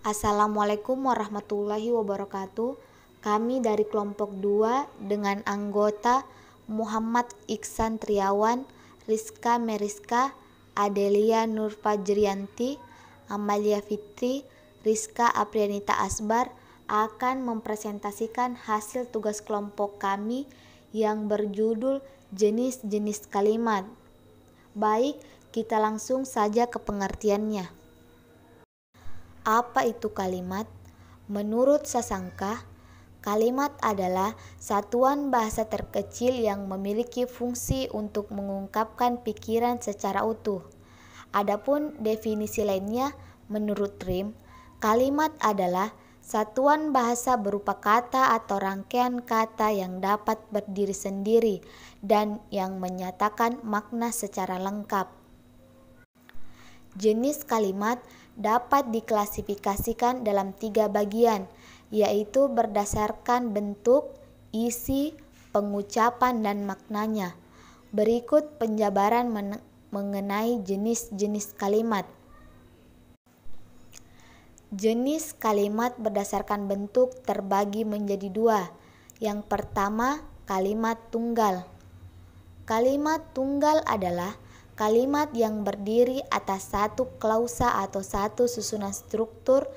Assalamualaikum warahmatullahi wabarakatuh. Kami dari kelompok 2 dengan anggota Muhammad Iksan Triawan, Rizka Meriska, Adelia Nurfajrianti, Amalia Fitri, Rizka Aprianita Asbar akan mempresentasikan hasil tugas kelompok kami yang berjudul jenis-jenis kalimat. Baik, kita langsung saja ke pengertiannya. Apa itu kalimat? Menurut Sasangka, kalimat adalah satuan bahasa terkecil yang memiliki fungsi untuk mengungkapkan pikiran secara utuh. Adapun definisi lainnya, menurut Rim, kalimat adalah satuan bahasa berupa kata atau rangkaian kata yang dapat berdiri sendiri dan yang menyatakan makna secara lengkap. Jenis kalimat dapat diklasifikasikan dalam 3 bagian, yaitu berdasarkan bentuk, isi, pengucapan, dan maknanya. Berikut penjabaran mengenai jenis-jenis kalimat. Jenis kalimat berdasarkan bentuk terbagi menjadi 2. Yang pertama, kalimat tunggal. Kalimat tunggal adalah kalimat yang berdiri atas satu klausa atau satu susunan struktur,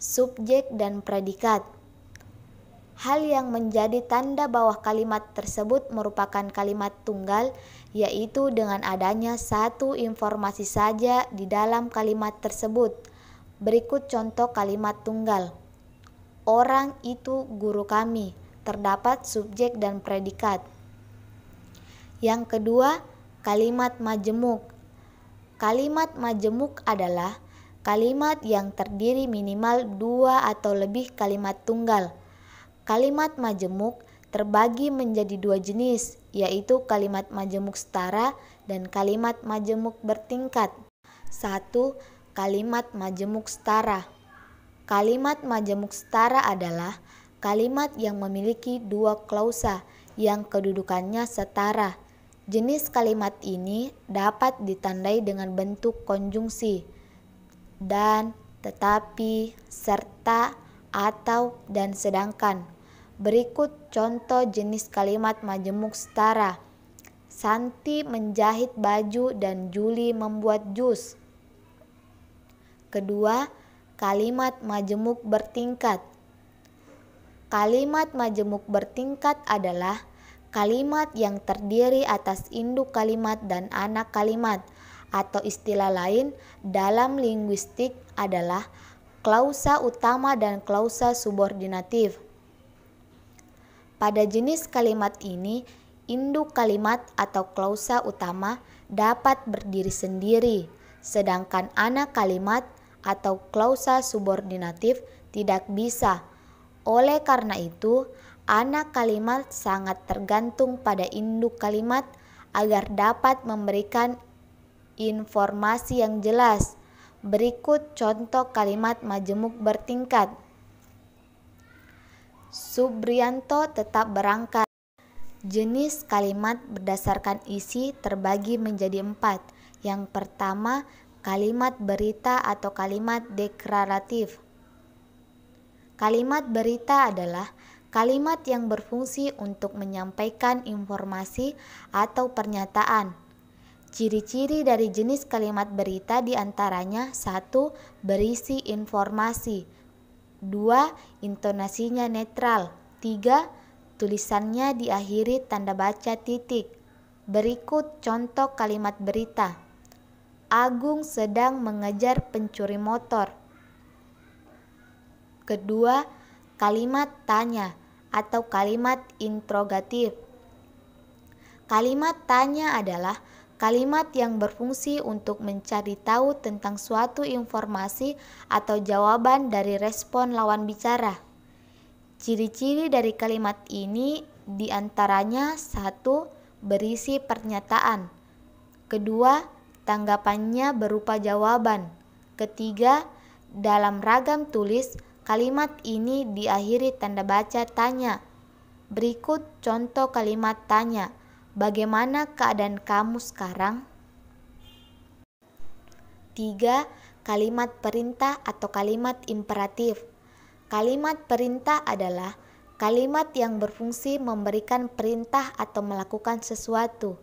subjek, dan predikat. Hal yang menjadi tanda bahwa kalimat tersebut merupakan kalimat tunggal, yaitu dengan adanya satu informasi saja di dalam kalimat tersebut. Berikut contoh kalimat tunggal. Orang itu guru kami, terdapat subjek dan predikat. Yang kedua, kalimat majemuk. Kalimat majemuk adalah kalimat yang terdiri minimal 2 atau lebih kalimat tunggal. Kalimat majemuk terbagi menjadi 2 jenis, yaitu kalimat majemuk setara dan kalimat majemuk bertingkat. 1. Kalimat majemuk setara. Kalimat majemuk setara adalah kalimat yang memiliki 2 klausa yang kedudukannya setara. Jenis kalimat ini dapat ditandai dengan bentuk konjungsi dan, tetapi, serta, atau, dan sedangkan. Berikut contoh jenis kalimat majemuk setara. Santi menjahit baju dan Juli membuat jus. Kedua, kalimat majemuk bertingkat. Kalimat majemuk bertingkat adalah kalimat yang terdiri atas induk kalimat dan anak kalimat, atau istilah lain dalam linguistik adalah klausa utama dan klausa subordinatif. Pada jenis kalimat ini, induk kalimat atau klausa utama dapat berdiri sendiri, sedangkan anak kalimat atau klausa subordinatif tidak bisa. Oleh karena itu, anak kalimat sangat tergantung pada induk kalimat agar dapat memberikan informasi yang jelas. Berikut contoh kalimat majemuk bertingkat. Subrianto tetap berangkat. Jenis kalimat berdasarkan isi terbagi menjadi 4. Yang pertama, kalimat berita atau kalimat deklaratif. Kalimat berita adalah kalimat yang berfungsi untuk menyampaikan informasi atau pernyataan. Ciri-ciri dari jenis kalimat berita diantaranya 1. Berisi informasi. 2. Intonasinya netral. 3. Tulisannya diakhiri tanda baca titik. Berikut contoh kalimat berita. Agung sedang mengejar pencuri motor. Kedua, kalimat tanya atau kalimat interrogatif. Kalimat tanya adalah kalimat yang berfungsi untuk mencari tahu tentang suatu informasi atau jawaban dari respon lawan bicara. Ciri-ciri dari kalimat ini diantaranya 1. Berisi pernyataan. Kedua, tanggapannya berupa jawaban. Ketiga, dalam ragam tulis, kalimat ini diakhiri tanda baca tanya. Berikut contoh kalimat tanya. Bagaimana keadaan kamu sekarang? 3. kalimat perintah atau kalimat imperatif. Kalimat perintah adalah kalimat yang berfungsi memberikan perintah atau melakukan sesuatu.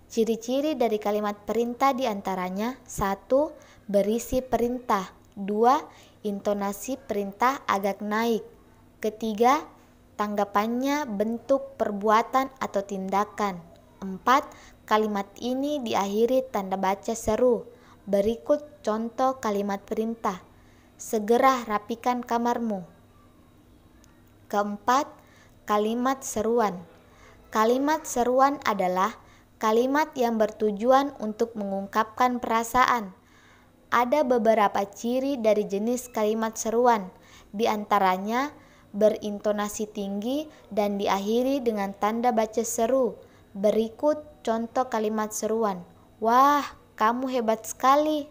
Ciri-ciri dari kalimat perintah diantaranya: 1. Berisi perintah. 2. Intonasi perintah agak naik. Ketiga, tanggapannya bentuk perbuatan atau tindakan. 4. Kalimat ini diakhiri tanda baca seru. Berikut contoh kalimat perintah. Segera rapikan kamarmu. Keempat, kalimat seruan. Kalimat seruan adalah kalimat yang bertujuan untuk mengungkapkan perasaan. Ada beberapa ciri dari jenis kalimat seruan, di antaranya berintonasi tinggi dan diakhiri dengan tanda baca seru. Berikut contoh kalimat seruan. Wah, kamu hebat sekali.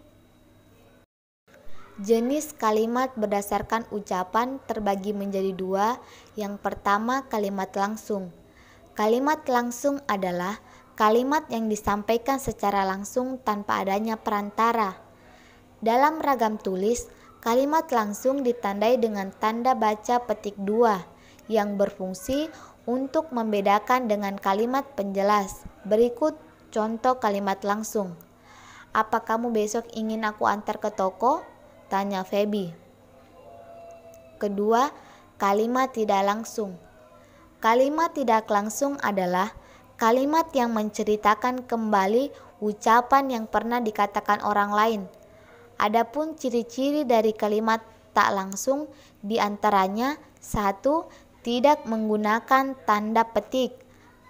Jenis kalimat berdasarkan ucapan terbagi menjadi dua. Yang pertama, kalimat langsung. Kalimat langsung adalah kalimat yang disampaikan secara langsung tanpa adanya perantara. Dalam ragam tulis, kalimat langsung ditandai dengan tanda baca petik 2 yang berfungsi untuk membedakan dengan kalimat penjelas. Berikut contoh kalimat langsung. Apa kamu besok ingin aku antar ke toko? Tanya Feby. Kedua, kalimat tidak langsung. Kalimat tidak langsung adalah kalimat yang menceritakan kembali ucapan yang pernah dikatakan orang lain. Adapun ciri-ciri dari kalimat tak langsung diantaranya: 1. Tidak menggunakan tanda petik.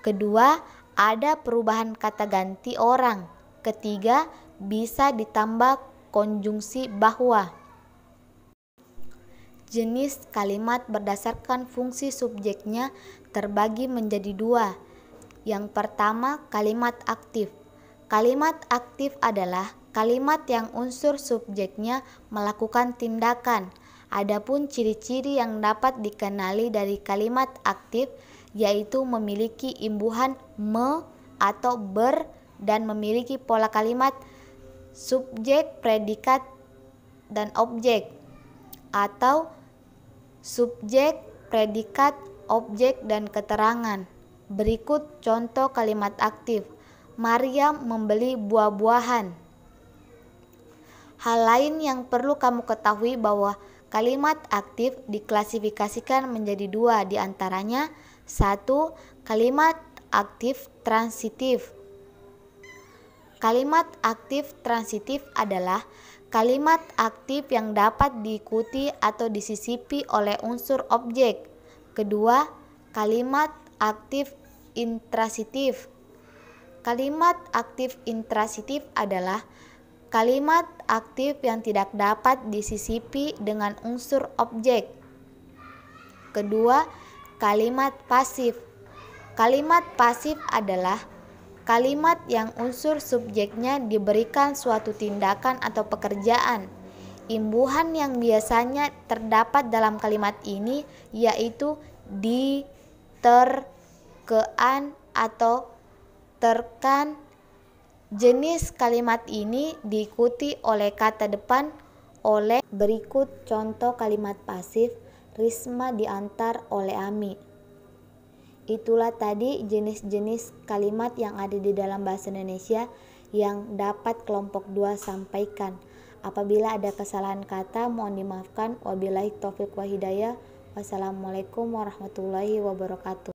Kedua, ada perubahan kata ganti orang. Ketiga, bisa ditambah konjungsi bahwa. Jenis kalimat berdasarkan fungsi subjeknya terbagi menjadi dua. Yang pertama, kalimat aktif. Kalimat aktif adalah kalimat yang unsur subjeknya melakukan tindakan. Adapun ciri-ciri yang dapat dikenali dari kalimat aktif yaitu memiliki imbuhan me atau ber dan memiliki pola kalimat subjek, predikat, dan objek, atau subjek, predikat, objek, dan keterangan. Berikut contoh kalimat aktif. Maryam membeli buah-buahan. Hal lain yang perlu kamu ketahui bahwa kalimat aktif diklasifikasikan menjadi dua, diantaranya: 1. Kalimat aktif transitif. Kalimat aktif transitif adalah kalimat aktif yang dapat diikuti atau disisipi oleh unsur objek. Kedua, kalimat aktif intransitif. Kalimat aktif intransitif adalah kalimat aktif yang tidak dapat disisipi dengan unsur objek. Kedua, kalimat pasif. Kalimat pasif adalah kalimat yang unsur subjeknya diberikan suatu tindakan atau pekerjaan. Imbuhan yang biasanya terdapat dalam kalimat ini yaitu di, ter, kean, atau terkan. Jenis kalimat ini diikuti oleh kata depan oleh. Berikut contoh kalimat pasif. Risma diantar oleh Ami. Itulah tadi jenis-jenis kalimat yang ada di dalam bahasa Indonesia yang dapat kelompok 2 sampaikan. Apabila ada kesalahan kata mohon dimaafkan. Wabillahi taufiq wa hidayah. Wassalamualaikum warahmatullahi wabarakatuh.